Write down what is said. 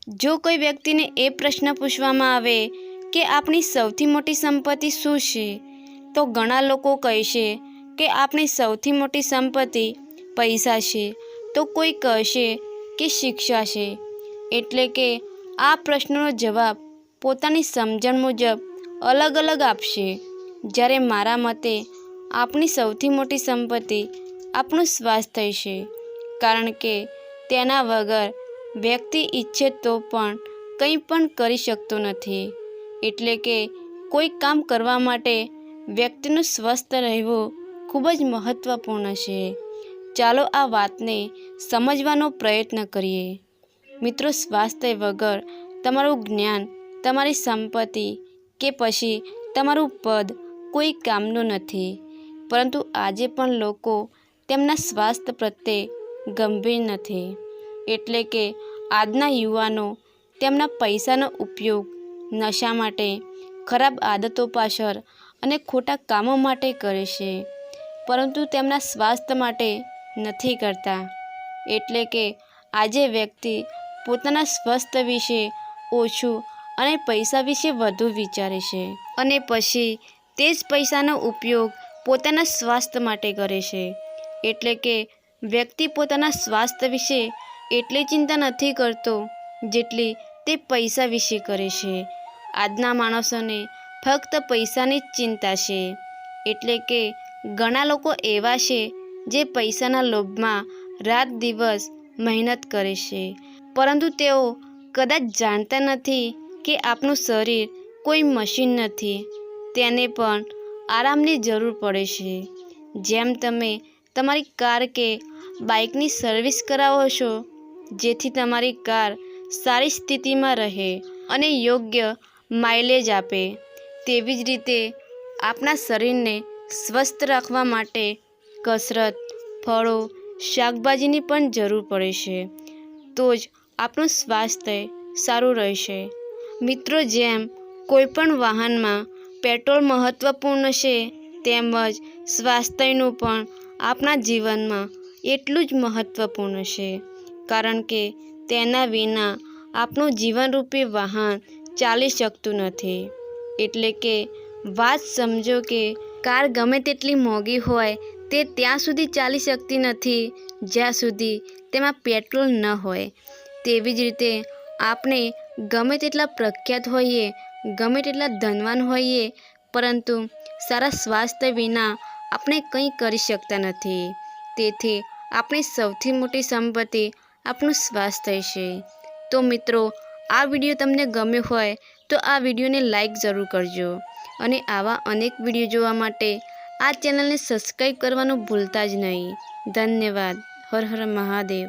જો કોઈ વ્યક્તિને એ પ્રશ્ન પૂછવામાં આવે કે આપણી સૌથી મોટી સંપત્તિ શું છે, તો ઘણા લોકો કહેશે કે આપણી સૌથી મોટી સંપત્તિ પૈસા છે, તો કોઈ કહેશે કે શિક્ષા છે। એટલે કે આ પ્રશ્નનો જવાબ પોતાની સમજણ મુજબ અલગ અલગ આપશે। જ્યારે મારા મતે આપણી સૌથી મોટી સંપત્તિ આપણું સ્વાસ્થ્ય છે, કારણ કે તેના વગર વ્યક્તિ ઈચ્છે તો પણ કંઈ પણ કરી શકતો નથી। એટલે કે કોઈ કામ કરવા માટે વ્યક્તિનું સ્વસ્થ રહેવું ખૂબ જ મહત્ત્વપૂર્ણ છે। ચાલો આ વાતને સમજવાનો પ્રયત્ન કરીએ। મિત્રો, સ્વાસ્થ્ય વગર તમારું જ્ઞાન, તમારી સંપત્તિ કે પછી તમારું પદ કોઈ કામનું નથી। પરંતુ આજે પણ લોકો તેમના સ્વાસ્થ્ય પ્રત્યે ગંભીર નથી। એટલે કે આજના યુવાનો તેમના પૈસાનો ઉપયોગ નશા માટે, ખરાબ આદતો પાછળ અને ખોટા કામો માટે કરે છે, પરંતુ તેમના સ્વાસ્થ્ય માટે નથી કરતા। એટલે કે આજે વ્યક્તિ પોતાના સ્વાસ્થ્ય વિશે ઓછું અને પૈસા વિશે વધુ વિચારે છે, અને પછી તે જ પૈસાનો ઉપયોગ પોતાના સ્વાસ્થ્ય માટે કરે છે। એટલે કે વ્યક્તિ પોતાના સ્વાસ્થ્ય વિશે એટલી ચિંતા નથી કરતો જેટલી તે પૈસા વિશે કરે છે। આજના માણસોને ફક્ત પૈસાની જ ચિંતા છે। એટલે કે ઘણા લોકો એવા છે જે પૈસાના લોભમાં રાત દિવસ મહેનત કરે છે, પરંતુ તેઓ કદાચ જાણતા નથી કે આપણું શરીર કોઈ મશીન નથી, તેને પણ આરામની જરૂર પડે છે। જેમ તમે તમારી કાર કે બાઇકની સર્વિસ કરાવો છો, જેથી તમારી કાર સારી સ્થિતિમાં રહે અને યોગ્ય માઇલેજ આપે, તેવી જ રીતે આપણા શરીરને સ્વસ્થ રાખવા માટે કસરત, ફળો, શાકભાજીની પણ જરૂર પડે છે, તો જ આપણું સ્વાસ્થ્ય સારું રહેશે। મિત્રો, જેમ કોઈપણ વાહનમાં પેટ્રોલ મહત્ત્વપૂર્ણ છે, તેમજ સ્વાસ્થ્યનું પણ આપણા જીવનમાં એટલું જ મહત્ત્વપૂર્ણ છે, કારણ કે તેના વિના આપણું જીવનરૂપી વાહન ચાલી શકતું નથી। એટલે કે વાત સમજો કે કાર ગમે તેટલી મોંઘી હોય તે ત્યાં સુધી ચાલી શકતી નથી જ્યાં સુધી તેમાં પેટ્રોલ ન હોય। તેવી જ રીતે આપણે ગમે તેટલા પ્રખ્યાત હોઈએ, ગમે તેટલા ધનવાન હોઈએ, પરંતુ સારા સ્વાસ્થ્ય વિના આપણે કંઈ કરી શકતા નથી। તેથી આપણી સૌથી મોટી સંપત્તિ આપણું સ્વાસ્થ્ય છે। તો મિત્રો, આ વિડીયો તમને ગમ્યો હોય તો આ વિડીયોને લાઈક જરૂર કરજો, અને આવા અનેક વિડીયો જોવા માટે આ ચેનલને સબસ્ક્રાઈબ કરવાનું ભૂલતા જ નહીં। ધન્યવાદ। હર હર મહાદેવ।